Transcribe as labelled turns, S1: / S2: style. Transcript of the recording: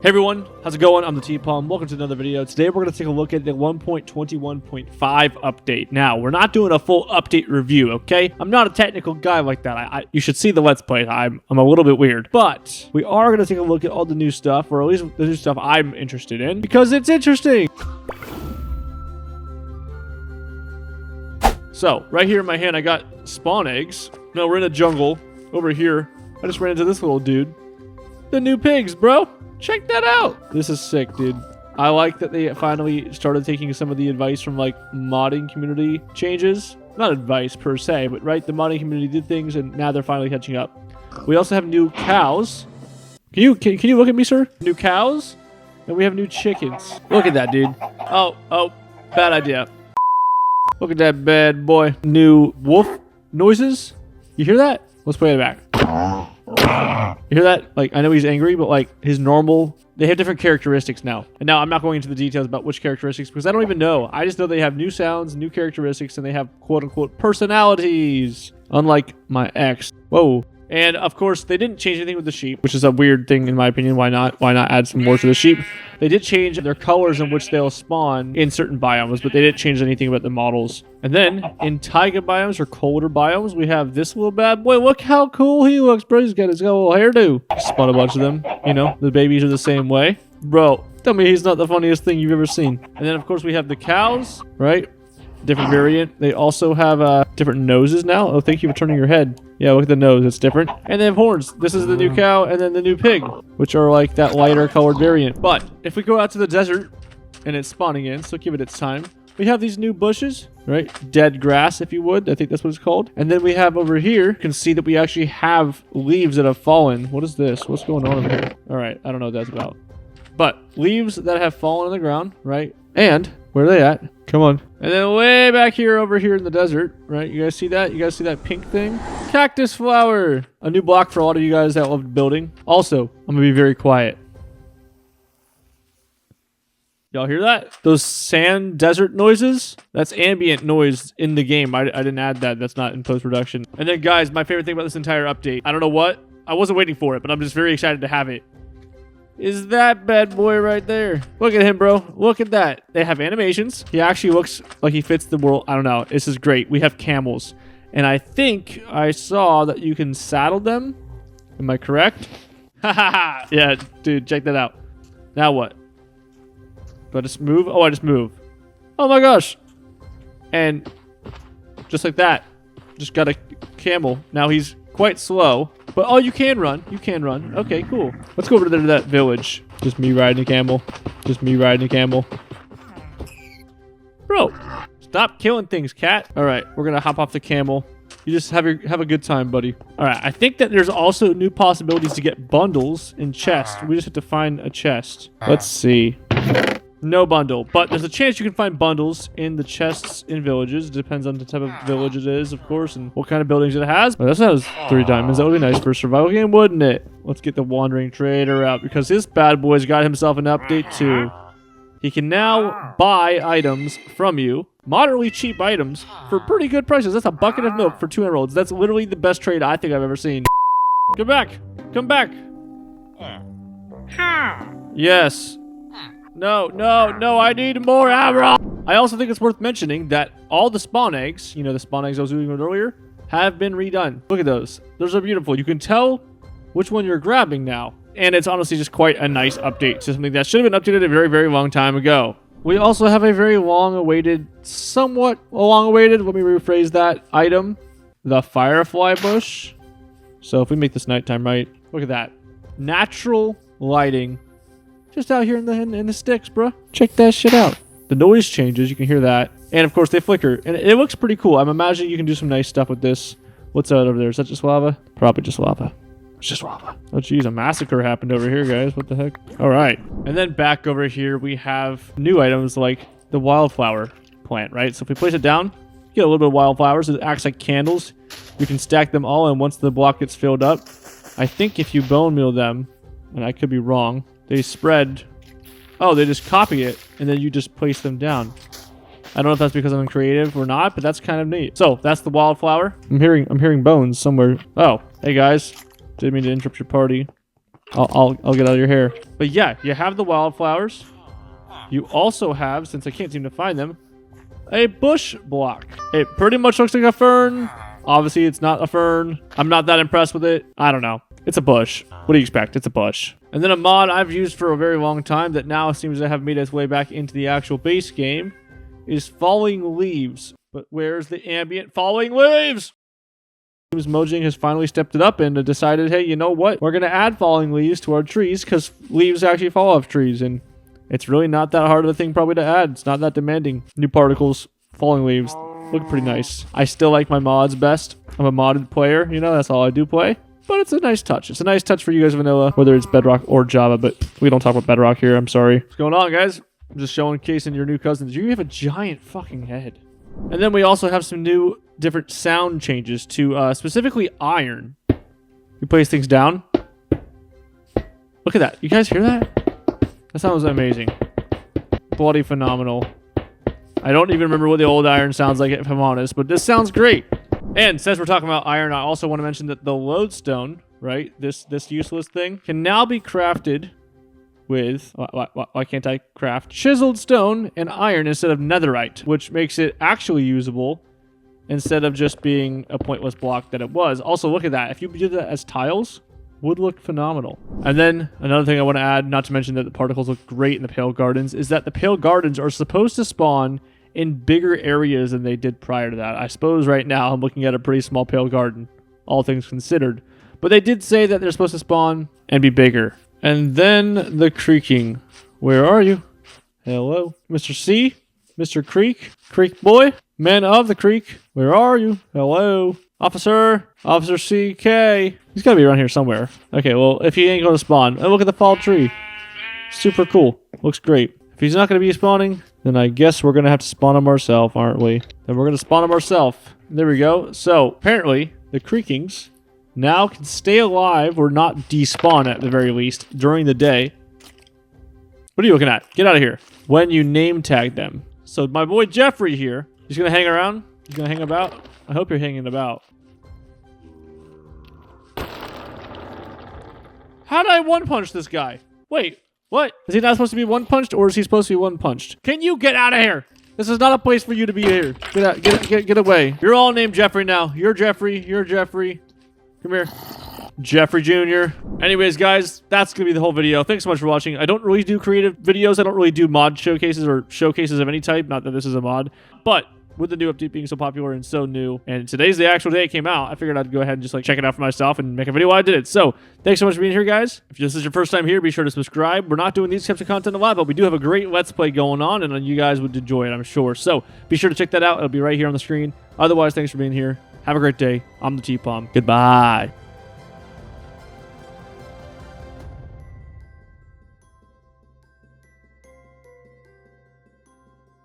S1: Hey everyone, how's it going? I'm the TPALM. Welcome to another video. Today we're going to take a look at the 1.21.5 update. Now, we're not doing a full update review, okay? I'm not a technical guy like that. You should see the Let's Play. I'm a little bit weird. But we are going to take a look at all the new stuff, or at least the new stuff I'm interested in, because it's interesting. So, right here in my hand, I got spawn eggs. No, we're in a jungle. Over here, I just ran into this little dude. The new pigs, bro. Check that out. This is sick, dude. I like that they finally started taking some of the advice from like modding community changes. Not advice per se, but right, the modding community did things and now they're finally catching up. We also have new cows. Can you look at me, sir? New cows? And we have new chickens. Look at that, dude. Oh, bad idea. Look at that bad boy. New wolf noises. You hear that? Let's play it back. You hear that? Like, I know he's angry, but like his normal, they have different characteristics now. And now I'm not going into the details about which characteristics because I don't even know. I just know they have new sounds, new characteristics, and they have quote unquote personalities. Unlike my ex. Whoa. And of course, they didn't change anything with the sheep, which is a weird thing in my opinion. Why not? Why not add some more to the sheep? They did change their colors in which they'll spawn in certain biomes, but they didn't change anything about the models. And then in taiga biomes or colder biomes, we have this little bad boy. Look how cool he looks, bro. He's got a little hairdo. Spawn a bunch of them. You know, the babies are the same way. Bro, tell me he's not the funniest thing you've ever seen. And then of course we have the cows, right? Different variant. They also have different noses now. Oh, thank you for turning your head. Yeah, look at the nose. It's different. And they have horns. This is the new cow and then the new pig, which are like that lighter colored variant. But if we go out to the desert and it's spawning in, so give it its time, we have these new bushes, right? Dead grass, if you would. I think that's what it's called. And then we have over here, you can see that we actually have leaves that have fallen. What is this? What's going on over here? All right, I don't know what that's about. But leaves that have fallen on the ground, right? And where are they at? Come on. And then way back here, over here in the desert, right? You guys see that? You guys see that pink thing? Cactus flower. A new block for a lot of you guys that love building. Also, I'm gonna be very quiet. Y'all hear that? Those sand desert noises? That's ambient noise in the game. I didn't add that. That's not in post-production. And then guys, my favorite thing about this entire update, I don't know what. I wasn't waiting for it, but I'm just very excited to have it. Is that bad boy right there. Look at him, bro. Look at that. They have animations. He actually looks like he fits the world. I don't know. This is great. We have camels. And I think I saw that you can saddle them. Am I correct? Haha. Yeah, dude, check that out. Now what? Do I just move? Oh, I just move. Oh my gosh. And just like that. Just got a camel. Now he's quite slow. But oh, you can run. You can run. Okay, cool. Let's go over to that village. Just me riding a camel. Just me riding a camel. Bro, stop killing things, cat. All right, we're gonna hop off the camel. You just have a good time, buddy. All right, I think that there's also new possibilities to get bundles in chests. We just have to find a chest. Let's see. No bundle, but there's a chance you can find bundles in the chests in villages. It depends on the type of village it is, of course, and what kind of buildings it has. But this has 3 diamonds. That would be nice for a survival game, wouldn't it? Let's get the wandering trader out because this bad boy's got himself an update too. He can now buy items from you, moderately cheap items, for pretty good prices. That's a bucket of milk for 2 emeralds. That's literally the best trade I think I've ever seen. Come back. Come back. Yes. No, I need more emerald. I also think it's worth mentioning that all the spawn eggs, you know, the spawn eggs I was doing earlier, have been redone. Look at those. Those are beautiful. You can tell which one you're grabbing now. And it's honestly just quite a nice update to something that should have been updated a very, very long time ago. We also have a very long-awaited, somewhat long-awaited, let me rephrase that, item, the firefly bush. So if we make this nighttime right, look at that. Natural lighting. Just out here in the sticks, bro. Check that shit out. The noise changes. You can hear that. And, of course, they flicker. And it looks pretty cool. I'm imagining you can do some nice stuff with this. What's that over there? Is that just lava? Probably just lava. It's just lava. Oh, geez. A massacre happened over here, guys. What the heck? All right. And then back over here, we have new items like the wildflower plant, right? So if we place it down, you get a little bit of wildflowers. It acts like candles. You can stack them all, and once the block gets filled up, I think if you bone meal them, and I could be wrong, they spread. Oh, they just copy it, and then you just place them down. I don't know if that's because I'm creative or not, but that's kind of neat. So that's the wildflower. I'm hearing bones somewhere. Oh, hey guys, didn't mean to interrupt your party. I'll get out of your hair. But yeah, you have the wildflowers. You also have, since I can't seem to find them, a bush block. It pretty much looks like a fern. Obviously, it's not a fern. I'm not that impressed with it. I don't know. It's a bush. What do you expect? It's a bush. And then a mod I've used for a very long time that now seems to have made its way back into the actual base game is falling leaves. But where's the ambient falling leaves? Mojang has finally stepped it up and decided, hey, you know what? We're going to add falling leaves to our trees because leaves actually fall off trees. And it's really not that hard of a thing probably to add. It's not that demanding. New particles, falling leaves, look pretty nice. I still like my mods best. I'm a modded player, you know, that's all I do play. But it's a nice touch. It's a nice touch for you guys vanilla, whether it's Bedrock or Java, but we don't talk about Bedrock here, I'm sorry. What's going on, guys? I'm just showing casing your new cousins. You have a giant fucking head. And then we also have some new different sound changes to specifically iron. You place things down. Look at that. You guys hear that? That sounds amazing. Bloody phenomenal. I don't even remember what the old iron sounds like, if I'm honest, but this sounds great. And since we're talking about iron, I also want to mention that the lodestone, right, this useless thing, can now be crafted with, why can't I craft chiseled stone and iron instead of netherite, which makes it actually usable instead of just being a pointless block that it was. Also, look at that. If you did that as tiles, would look phenomenal. And then another thing I want to add, not to mention that the particles look great in the Pale Gardens, is that the Pale Gardens are supposed to spawn in bigger areas than they did prior to that. I suppose right now I'm looking at a pretty small Pale Garden, all things considered. But they did say that they're supposed to spawn and be bigger. And then the creaking. Where are you? Hello? Mr. C? Mr. Creek? Creek boy? Man of the creek? Where are you? Hello? Officer? Officer CK? He's gotta be around here somewhere. Okay, well, if he ain't gonna spawn, oh, look at the fall tree. Super cool. Looks great. If he's not gonna be spawning, then I guess we're gonna have to spawn him ourselves, aren't we? Then we're gonna spawn him ourselves. There we go. So, apparently, the creakings now can stay alive or not despawn at the very least during the day. What are you looking at? Get out of here. When you name tag them. So my boy Jeffrey here, he's gonna hang around. He's gonna hang about. I hope you're hanging about. How did I one-punch this guy? Wait, what? Is he not supposed to be one-punched, or is he supposed to be one-punched? Can you get out of here? This is not a place for you to be here. Get out, get away. You're all named Jeffrey now. You're Jeffrey, you're Jeffrey. Come here. Jeffrey Jr. Anyways, guys, that's going to be the whole video. Thanks so much for watching. I don't really do creative videos. I don't really do mod showcases or showcases of any type. Not that this is a mod. But with the new update being so popular and so new, and today's the actual day it came out, I figured I'd go ahead and just like check it out for myself and make a video while I did it. So thanks so much for being here, guys. If this is your first time here, be sure to subscribe. We're not doing these types of content a lot, but we do have a great Let's Play going on, and you guys would enjoy it, I'm sure. So be sure to check that out. It'll be right here on the screen. Otherwise, thanks for being here. Have a great day. I'm the TPALM. Goodbye.